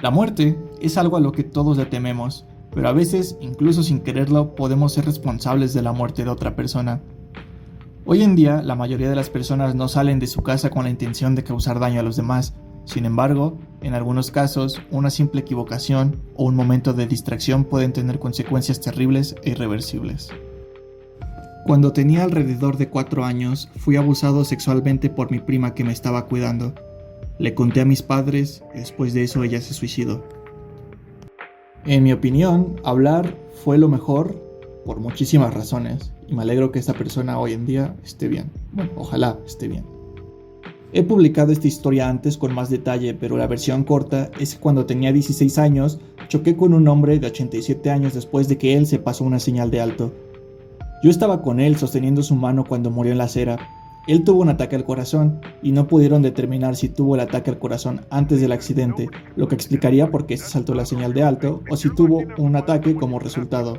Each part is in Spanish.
La muerte es algo a lo que todos le tememos, pero a veces, incluso sin quererlo, podemos ser responsables de la muerte de otra persona. Hoy en día, la mayoría de las personas no salen de su casa con la intención de causar daño a los demás. Sin embargo, en algunos casos, una simple equivocación o un momento de distracción pueden tener consecuencias terribles e irreversibles. Cuando tenía alrededor de 4 años, fui abusado sexualmente por mi prima que me estaba cuidando. Le conté a mis padres y después de eso ella se suicidó. En mi opinión, hablar fue lo mejor por muchísimas razones y me alegro que esta persona hoy en día esté bien. Bueno, ojalá esté bien. He publicado esta historia antes con más detalle, pero la versión corta es que cuando tenía 16 años choqué con un hombre de 87 años después de que él se pasó una señal de alto. Yo estaba con él sosteniendo su mano cuando murió en la acera. Él tuvo un ataque al corazón y no pudieron determinar si tuvo el ataque al corazón antes del accidente, lo que explicaría por qué se saltó la señal de alto o si tuvo un ataque como resultado.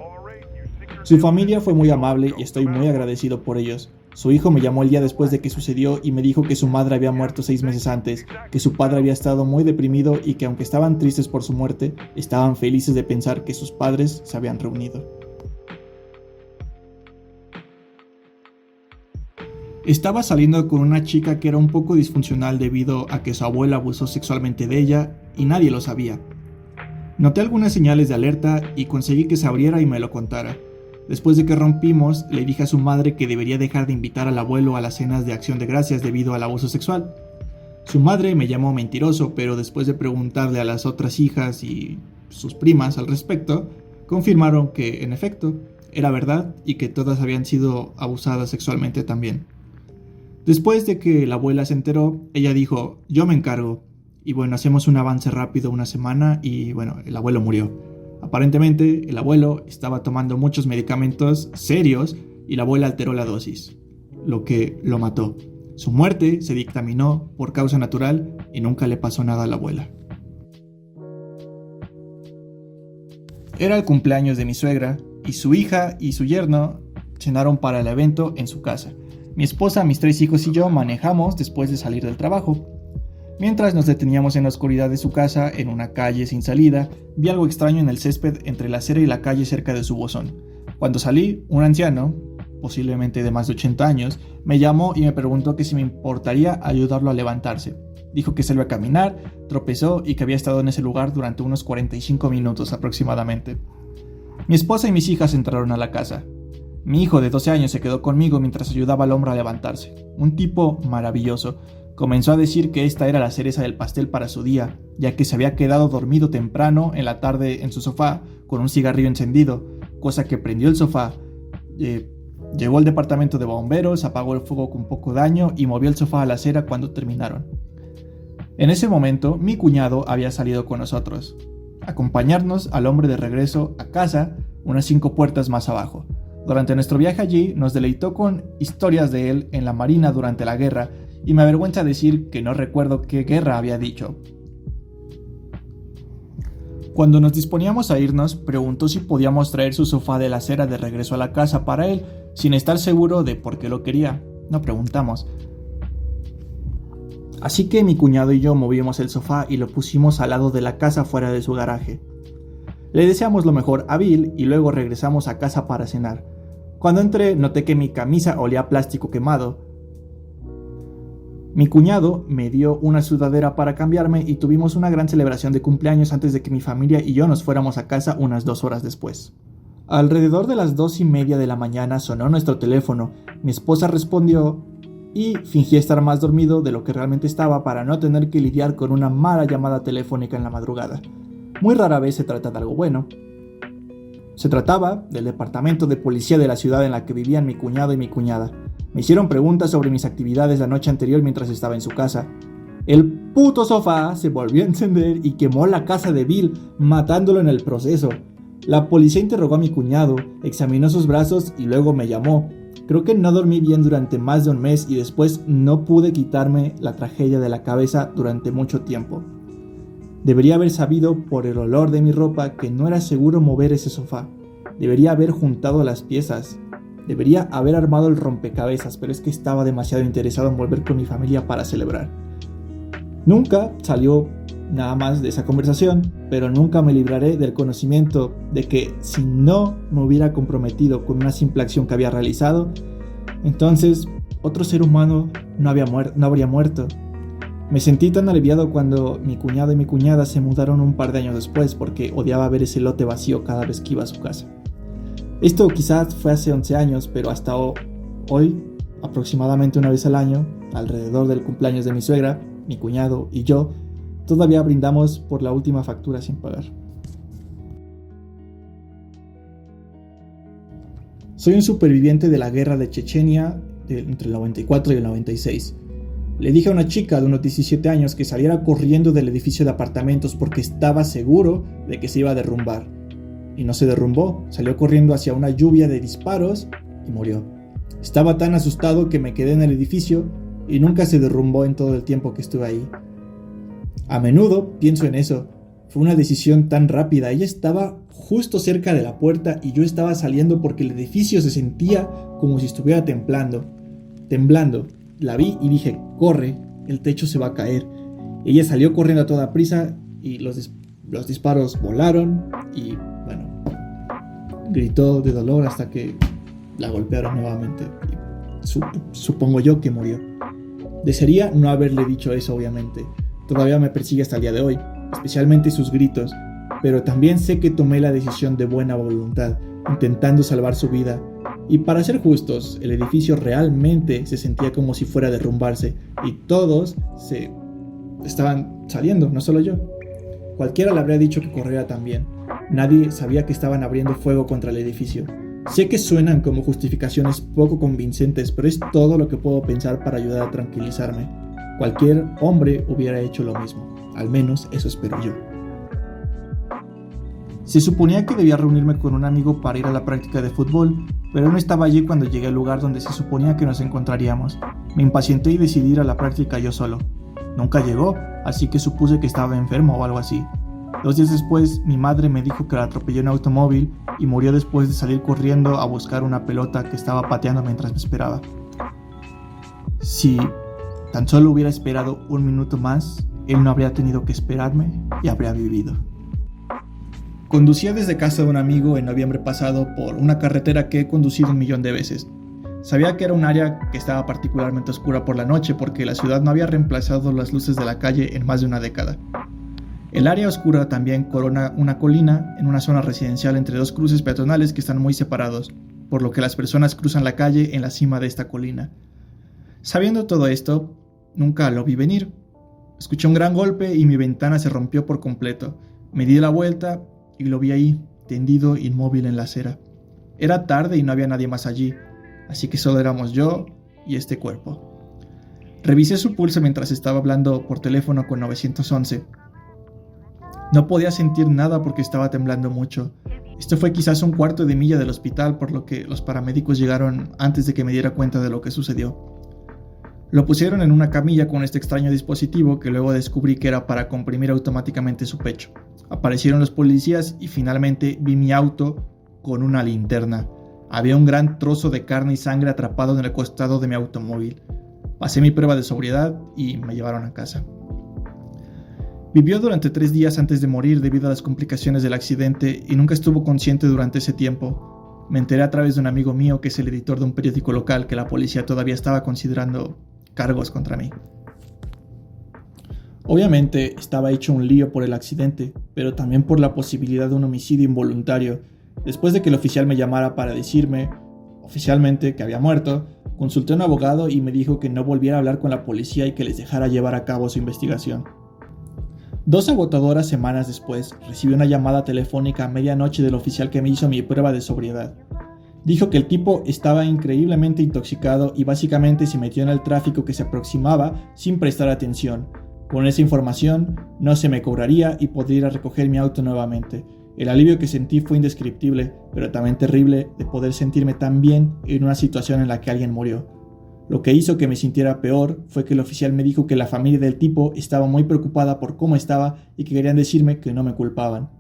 Su familia fue muy amable y estoy muy agradecido por ellos. Su hijo me llamó el día después de que sucedió y me dijo que su madre había muerto 6 meses antes, que su padre había estado muy deprimido y que aunque estaban tristes por su muerte, estaban felices de pensar que sus padres se habían reunido. Estaba saliendo con una chica que era un poco disfuncional debido a que su abuela abusó sexualmente de ella y nadie lo sabía. Noté algunas señales de alerta y conseguí que se abriera y me lo contara. Después de que rompimos, le dije a su madre que debería dejar de invitar al abuelo a las cenas de acción de gracias debido al abuso sexual. Su madre me llamó mentiroso, pero después de preguntarle a las otras hijas y sus primas al respecto, confirmaron que, en efecto, era verdad y que todas habían sido abusadas sexualmente también. Después de que la abuela se enteró, ella dijo, yo me encargo. Y bueno, hacemos un avance rápido una semana y bueno, el abuelo murió. Aparentemente, el abuelo estaba tomando muchos medicamentos serios y la abuela alteró la dosis, lo que lo mató. Su muerte se dictaminó por causa natural y nunca le pasó nada a la abuela. Era el cumpleaños de mi suegra y su hija y su yerno cenaron para el evento en su casa. Mi esposa, mis 3 hijos y yo manejamos después de salir del trabajo. Mientras nos deteníamos en la oscuridad de su casa, en una calle sin salida, vi algo extraño en el césped entre la acera y la calle cerca de su buzón. Cuando salí, un anciano, posiblemente de más de 80 años, me llamó y me preguntó que si me importaría ayudarlo a levantarse. Dijo que salió a caminar, tropezó y que había estado en ese lugar durante unos 45 minutos aproximadamente. Mi esposa y mis hijas entraron a la casa. Mi hijo de 12 años se quedó conmigo mientras ayudaba al hombre a levantarse. Un tipo maravilloso. Comenzó a decir que esta era la cereza del pastel para su día, ya que se había quedado dormido temprano en la tarde en su sofá con un cigarrillo encendido, cosa que prendió el sofá. Llegó al departamento de bomberos, apagó el fuego con poco daño y movió el sofá a la acera cuando terminaron. En ese momento, mi cuñado había salido con nosotros, acompañarnos al hombre de regreso a casa, unas 5 puertas más abajo. Durante nuestro viaje allí, nos deleitó con historias de él en la marina durante la guerra, y me avergüenza decir que no recuerdo qué guerra había dicho. Cuando nos disponíamos a irnos, preguntó si podíamos traer su sofá de la acera de regreso a la casa para él, sin estar seguro de por qué lo quería. No preguntamos. Así que mi cuñado y yo movimos el sofá y lo pusimos al lado de la casa fuera de su garaje. Le deseamos lo mejor a Bill y luego regresamos a casa para cenar. Cuando entré, noté que mi camisa olía a plástico quemado. Mi cuñado me dio una sudadera para cambiarme y tuvimos una gran celebración de cumpleaños antes de que mi familia y yo nos fuéramos a casa unas 2 horas después. Alrededor de las 2:30 de la mañana sonó nuestro teléfono. Mi esposa respondió y fingí estar más dormido de lo que realmente estaba para no tener que lidiar con una mala llamada telefónica en la madrugada. Muy rara vez se trata de algo bueno. Se trataba del departamento de policía de la ciudad en la que vivían mi cuñado y mi cuñada. Me hicieron preguntas sobre mis actividades la noche anterior mientras estaba en su casa. El puto sofá se volvió a encender y quemó la casa de Bill, matándolo en el proceso. La policía interrogó a mi cuñado, examinó sus brazos y luego me llamó. Creo que no dormí bien durante más de un mes y después no pude quitarme la tragedia de la cabeza durante mucho tiempo. Debería haber sabido por el olor de mi ropa que no era seguro mover ese sofá. Debería haber juntado las piezas. Debería haber armado el rompecabezas, pero es que estaba demasiado interesado en volver con mi familia para celebrar. Nunca salió nada más de esa conversación, pero nunca me libraré del conocimiento de que si no me hubiera comprometido con una simple acción que había realizado, entonces otro ser humano no habría muerto. Me sentí tan aliviado cuando mi cuñado y mi cuñada se mudaron un par de años después porque odiaba ver ese lote vacío cada vez que iba a su casa. Esto quizás fue hace 11 años, pero hasta hoy, aproximadamente una vez al año, alrededor del cumpleaños de mi suegra, mi cuñado y yo, todavía brindamos por la última factura sin pagar. Soy un superviviente de la guerra de Chechenia entre el 94 y el 96. Le dije a una chica de unos 17 años que saliera corriendo del edificio de apartamentos porque estaba seguro de que se iba a derrumbar. Y no se derrumbó, salió corriendo hacia una lluvia de disparos y murió. Estaba tan asustado que me quedé en el edificio y nunca se derrumbó en todo el tiempo que estuve ahí. A menudo pienso en eso. Fue una decisión tan rápida. Ella estaba justo cerca de la puerta y yo estaba saliendo porque el edificio se sentía como si estuviera temblando. La vi y dije, corre, el techo se va a caer. Ella salió corriendo a toda prisa y los disparos volaron y, bueno, gritó de dolor hasta que la golpearon nuevamente. Supongo yo que murió. Desearía no haberle dicho eso, obviamente. Todavía me persigue hasta el día de hoy, especialmente sus gritos, pero también sé que tomé la decisión de buena voluntad, intentando salvar su vida. Y para ser justos, el edificio realmente se sentía como si fuera a derrumbarse y todos se estaban saliendo, no solo yo. Cualquiera le habría dicho que corriera también. Nadie sabía que estaban abriendo fuego contra el edificio. Sé que suenan como justificaciones poco convincentes, pero es todo lo que puedo pensar para ayudar a tranquilizarme. Cualquier hombre hubiera hecho lo mismo, al menos eso espero yo. Se suponía que debía reunirme con un amigo para ir a la práctica de fútbol, pero no estaba allí cuando llegué al lugar donde se suponía que nos encontraríamos. Me impacienté y decidí ir a la práctica yo solo. Nunca llegó, así que supuse que estaba enfermo o algo así. 2 días después, mi madre me dijo que la atropelló un automóvil y murió después de salir corriendo a buscar una pelota que estaba pateando mientras me esperaba. Si tan solo hubiera esperado 1 minuto más, él no habría tenido que esperarme y habría vivido. Conducía desde casa de un amigo en noviembre pasado por una carretera que he conducido 1.000.000 de veces. Sabía que era un área que estaba particularmente oscura por la noche porque la ciudad no había reemplazado las luces de la calle en más de una década. El área oscura también corona una colina en una zona residencial entre 2 cruces peatonales que están muy separados, por lo que las personas cruzan la calle en la cima de esta colina. Sabiendo todo esto, nunca lo vi venir. Escuché un gran golpe y mi ventana se rompió por completo. Me di la vuelta y lo vi ahí, tendido inmóvil en la acera. Era tarde y no había nadie más allí, así que solo éramos yo y este cuerpo. Revisé su pulso mientras estaba hablando por teléfono con 911. No podía sentir nada porque estaba temblando mucho. Esto fue quizás 1/4 de milla del hospital, por lo que los paramédicos llegaron antes de que me diera cuenta de lo que sucedió. Lo pusieron en una camilla con este extraño dispositivo que luego descubrí que era para comprimir automáticamente su pecho. Aparecieron los policías y finalmente vi mi auto con una linterna. Había un gran trozo de carne y sangre atrapado en el costado de mi automóvil. Pasé mi prueba de sobriedad y me llevaron a casa. Vivió durante 3 días antes de morir debido a las complicaciones del accidente y nunca estuvo consciente durante ese tiempo. Me enteré a través de un amigo mío que es el editor de un periódico local que la policía todavía estaba considerando cargos contra mí. Obviamente estaba hecho un lío por el accidente, pero también por la posibilidad de un homicidio involuntario. Después de que el oficial me llamara para decirme, oficialmente, que había muerto, consulté a un abogado y me dijo que no volviera a hablar con la policía y que les dejara llevar a cabo su investigación. 2 agotadoras semanas después, recibí una llamada telefónica a medianoche del oficial que me hizo mi prueba de sobriedad. Dijo que el tipo estaba increíblemente intoxicado y básicamente se metió en el tráfico que se aproximaba sin prestar atención. Con esa información, no se me cobraría y podría ir a recoger mi auto nuevamente. El alivio que sentí fue indescriptible, pero también terrible de poder sentirme tan bien en una situación en la que alguien murió. Lo que hizo que me sintiera peor fue que el oficial me dijo que la familia del tipo estaba muy preocupada por cómo estaba y que querían decirme que no me culpaban.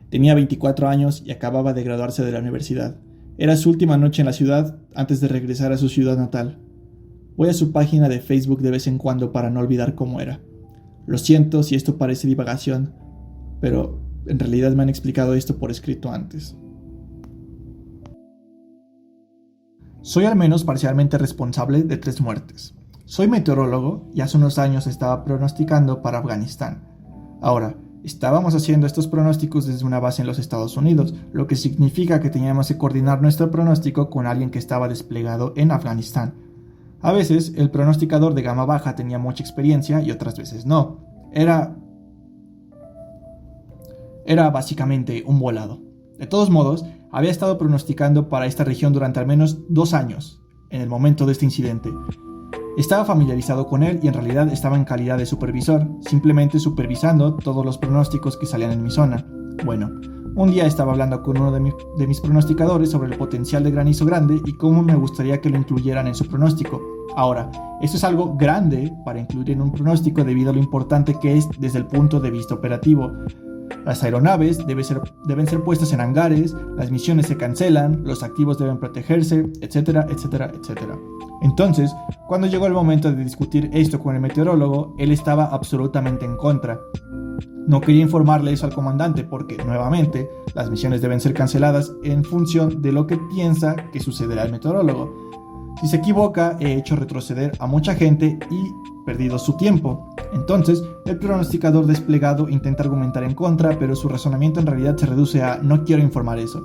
Tenía 24 años y acababa de graduarse de la universidad. Era su última noche en la ciudad antes de regresar a su ciudad natal. Voy a su página de Facebook de vez en cuando para no olvidar cómo era. Lo siento si esto parece divagación, pero en realidad me han explicado esto por escrito antes. Soy al menos parcialmente responsable de 3 muertes. Soy meteorólogo y hace unos años estaba pronosticando para Afganistán. Ahora, estábamos haciendo estos pronósticos desde una base en los Estados Unidos, lo que significa que teníamos que coordinar nuestro pronóstico con alguien que estaba desplegado en Afganistán. A veces, el pronosticador de gama baja tenía mucha experiencia y otras veces no. Era básicamente un volado. De todos modos, había estado pronosticando para esta región durante al menos 2 años, en el momento de este incidente. Estaba familiarizado con él y en realidad estaba en calidad de supervisor, simplemente supervisando todos los pronósticos que salían en mi zona. Bueno, un día estaba hablando con uno de mis pronosticadores sobre el potencial de granizo grande y cómo me gustaría que lo incluyeran en su pronóstico. Ahora, esto es algo grande para incluir en un pronóstico debido a lo importante que es desde el punto de vista operativo. Las aeronaves deben ser puestas en hangares, las misiones se cancelan, los activos deben protegerse, etcétera, etcétera, etcétera. Entonces, cuando llegó el momento de discutir esto con el meteorólogo, él estaba absolutamente en contra. No quería informarle eso al comandante porque, nuevamente, las misiones deben ser canceladas en función de lo que piensa que sucederá el meteorólogo. Si se equivoca, he hecho retroceder a mucha gente y perdido su tiempo. Entonces, el pronosticador desplegado intenta argumentar en contra, pero su razonamiento en realidad se reduce a no quiero informar eso.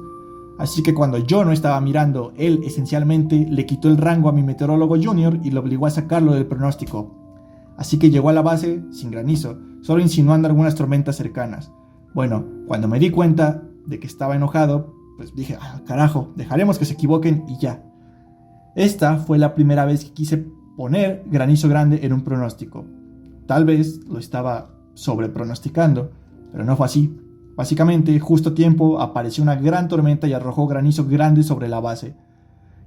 Así que cuando yo no estaba mirando, él esencialmente le quitó el rango a mi meteorólogo junior y lo obligó a sacarlo del pronóstico. Así que llegó a la base sin granizo, solo insinuando algunas tormentas cercanas. Bueno, cuando me di cuenta de que estaba enojado, pues dije, carajo, dejaremos que se equivoquen y ya. Esta fue la primera vez que quise poner granizo grande en un pronóstico. Tal vez lo estaba sobrepronosticando, pero no fue así. Básicamente, justo a tiempo, apareció una gran tormenta y arrojó granizo grande sobre la base.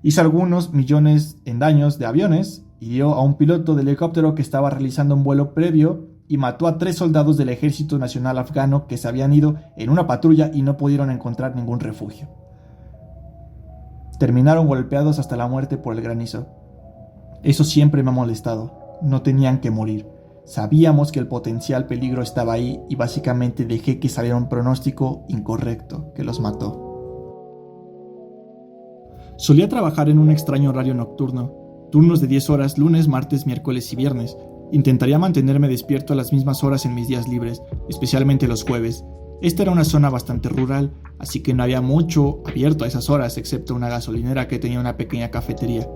Hizo algunos millones en daños de aviones, hirió a un piloto de helicóptero que estaba realizando un vuelo previo y mató a 3 soldados del Ejército Nacional Afgano que se habían ido en una patrulla y no pudieron encontrar ningún refugio. Terminaron golpeados hasta la muerte por el granizo. Eso siempre me ha molestado. No tenían que morir. Sabíamos que el potencial peligro estaba ahí y básicamente dejé que saliera un pronóstico incorrecto que los mató. Solía trabajar en un extraño horario nocturno, turnos de 10 horas lunes, martes, miércoles y viernes. Intentaría mantenerme despierto a las mismas horas en mis días libres, especialmente los jueves. Esta era una zona bastante rural, así que no había mucho abierto a esas horas, excepto una gasolinera que tenía una pequeña cafetería.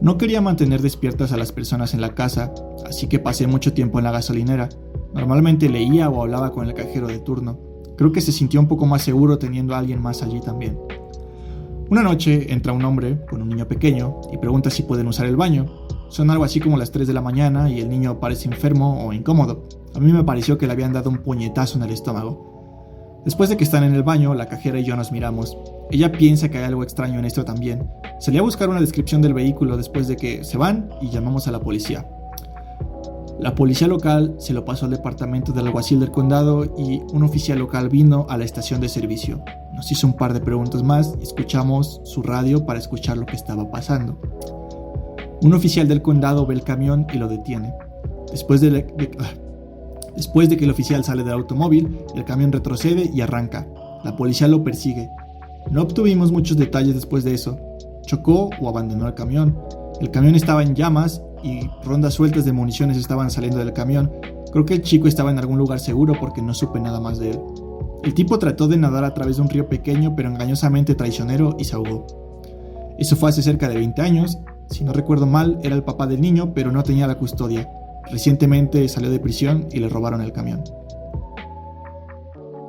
No quería mantener despiertas a las personas en la casa, así que pasé mucho tiempo en la gasolinera. Normalmente leía o hablaba con el cajero de turno. Creo que se sintió un poco más seguro teniendo a alguien más allí también. Una noche entra un hombre con un niño pequeño y pregunta si pueden usar el baño. Son algo así como las 3 de la mañana y el niño parece enfermo o incómodo. A mí me pareció que le habían dado un puñetazo en el estómago. Después de que están en el baño, la cajera y yo nos miramos. Ella piensa que hay algo extraño en esto también. Salí a buscar una descripción del vehículo después de que se van y llamamos a la policía. La policía local se lo pasó al departamento del alguacil del condado y un oficial local vino a la estación de servicio. Nos hizo un par de preguntas más y escuchamos su radio para escuchar lo que estaba pasando. Un oficial del condado ve el camión y lo detiene. Después de que el oficial sale del automóvil, el camión retrocede y arranca. La policía lo persigue. No obtuvimos muchos detalles después de eso. Chocó o abandonó el camión. El camión estaba en llamas y rondas sueltas de municiones estaban saliendo del camión. Creo que el chico estaba en algún lugar seguro porque no supe nada más de él. El tipo trató de nadar a través de un río pequeño pero engañosamente traicionero y se ahogó. Eso fue hace cerca de 20 años. Si no recuerdo mal, era el papá del niño, pero no tenía la custodia. Recientemente salió de prisión y le robaron el camión.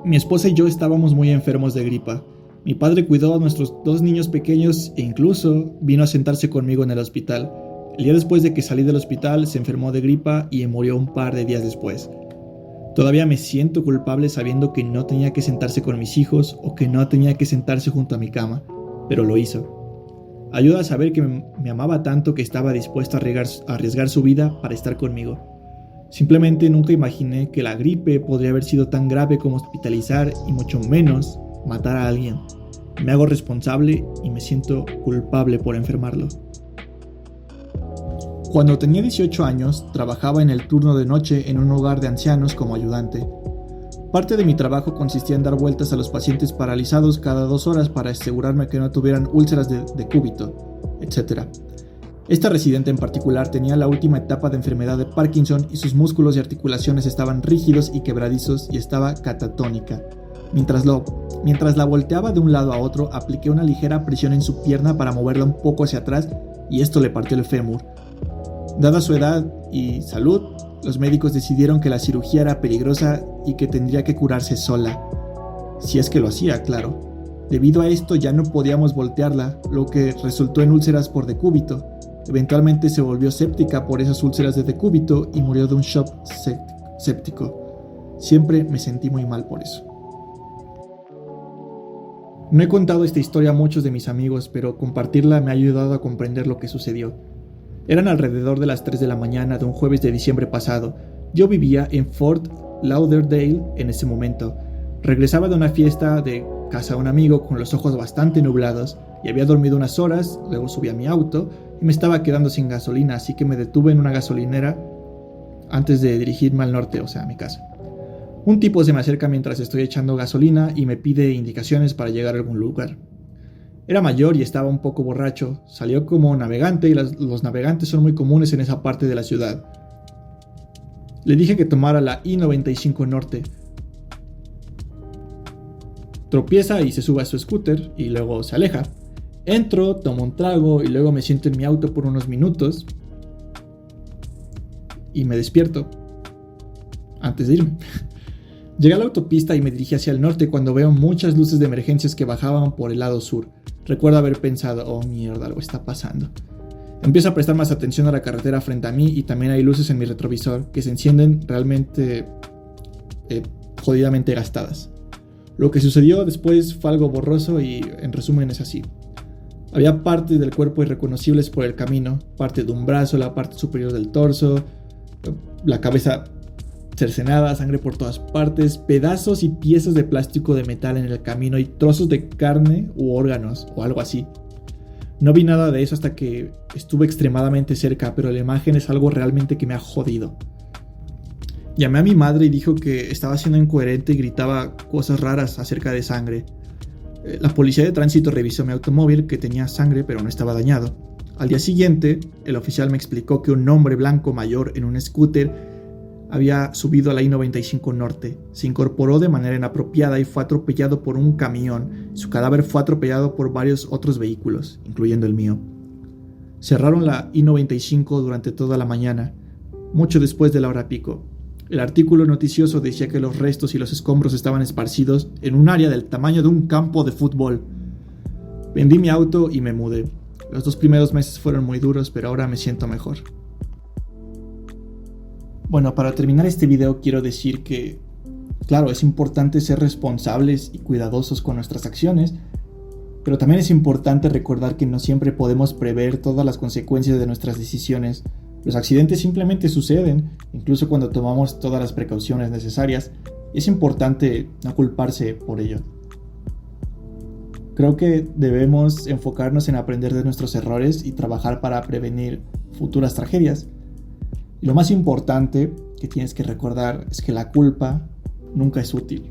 Mi esposa y yo estábamos muy enfermos de gripa. Mi padre cuidó a nuestros 2 niños pequeños e incluso vino a sentarse conmigo en el hospital. El día después de que salí del hospital se enfermó de gripa y murió un par de días después. Todavía me siento culpable sabiendo que no tenía que sentarse con mis hijos o que no tenía que sentarse junto a mi cama, pero lo hizo. Ayuda a saber que me amaba tanto que estaba dispuesto a arriesgar su vida para estar conmigo. Simplemente nunca imaginé que la gripe podría haber sido tan grave como hospitalizar y mucho menos matar a alguien. Me hago responsable y me siento culpable por enfermarlo. Cuando tenía 18 años, trabajaba en el turno de noche en un hogar de ancianos como ayudante. Parte de mi trabajo consistía en dar vueltas a los pacientes paralizados cada 2 horas para asegurarme que no tuvieran úlceras de decúbito, etc. Esta residente en particular tenía la última etapa de enfermedad de Parkinson y sus músculos y articulaciones estaban rígidos y quebradizos y estaba catatónica. Mientras la volteaba de un lado a otro, apliqué una ligera presión en su pierna para moverla un poco hacia atrás y esto le partió el fémur. Dada su edad y salud, los médicos decidieron que la cirugía era peligrosa y que tendría que curarse sola. Si es que lo hacía, claro. Debido a esto ya no podíamos voltearla, lo que resultó en úlceras por decúbito. Eventualmente se volvió séptica por esas úlceras de decúbito y murió de un shock séptico. Siempre me sentí muy mal por eso. No he contado esta historia a muchos de mis amigos, pero compartirla me ha ayudado a comprender lo que sucedió. Eran alrededor de las 3 de la mañana de un jueves de diciembre pasado. Yo vivía en Fort Lauderdale en ese momento. Regresaba de una fiesta de casa de un amigo con los ojos bastante nublados y había dormido unas horas, luego subí a mi auto y me estaba quedando sin gasolina, así que me detuve en una gasolinera antes de dirigirme al norte, o sea, a mi casa. Un tipo se me acerca mientras estoy echando gasolina y me pide indicaciones para llegar a algún lugar. Era mayor y estaba un poco borracho, salió como navegante y los navegantes son muy comunes en esa parte de la ciudad. Le dije que tomara la I-95 Norte. Tropieza y se sube a su scooter y luego se aleja. Entro, tomo un trago y luego me siento en mi auto por unos minutos y me despierto antes de irme. Llegué a la autopista y me dirigí hacia el norte cuando veo muchas luces de emergencias que bajaban por el lado sur. Recuerdo haber pensado, oh mierda, algo está pasando. Empiezo a prestar más atención a la carretera frente a mí y también hay luces en mi retrovisor que se encienden realmente jodidamente gastadas. Lo que sucedió después fue algo borroso y en resumen es así. Había partes del cuerpo irreconocibles por el camino, parte de un brazo, la parte superior del torso, la cabeza cercenada, sangre por todas partes, pedazos y piezas de plástico de metal en el camino y trozos de carne u órganos o algo así. No vi nada de eso hasta que estuve extremadamente cerca, pero la imagen es algo realmente que me ha jodido. Llamé a mi madre y dijo que estaba siendo incoherente y gritaba cosas raras acerca de sangre. La policía de tránsito revisó mi automóvil que tenía sangre pero no estaba dañado. Al día siguiente, el oficial me explicó que un hombre blanco mayor en un scooter había subido a la I-95 Norte, se incorporó de manera inapropiada y fue atropellado por un camión. Su cadáver fue atropellado por varios otros vehículos, incluyendo el mío. Cerraron la I-95 durante toda la mañana, mucho después de la hora pico. El artículo noticioso decía que los restos y los escombros estaban esparcidos en un área del tamaño de un campo de fútbol. Vendí mi auto y me mudé. Los 2 primeros meses fueron muy duros, pero ahora me siento mejor. Bueno, para terminar este video quiero decir que, claro, es importante ser responsables y cuidadosos con nuestras acciones, pero también es importante recordar que no siempre podemos prever todas las consecuencias de nuestras decisiones. Los accidentes simplemente suceden, incluso cuando tomamos todas las precauciones necesarias, y es importante no culparse por ello. Creo que debemos enfocarnos en aprender de nuestros errores y trabajar para prevenir futuras tragedias. Y lo más importante que tienes que recordar es que la culpa nunca es útil.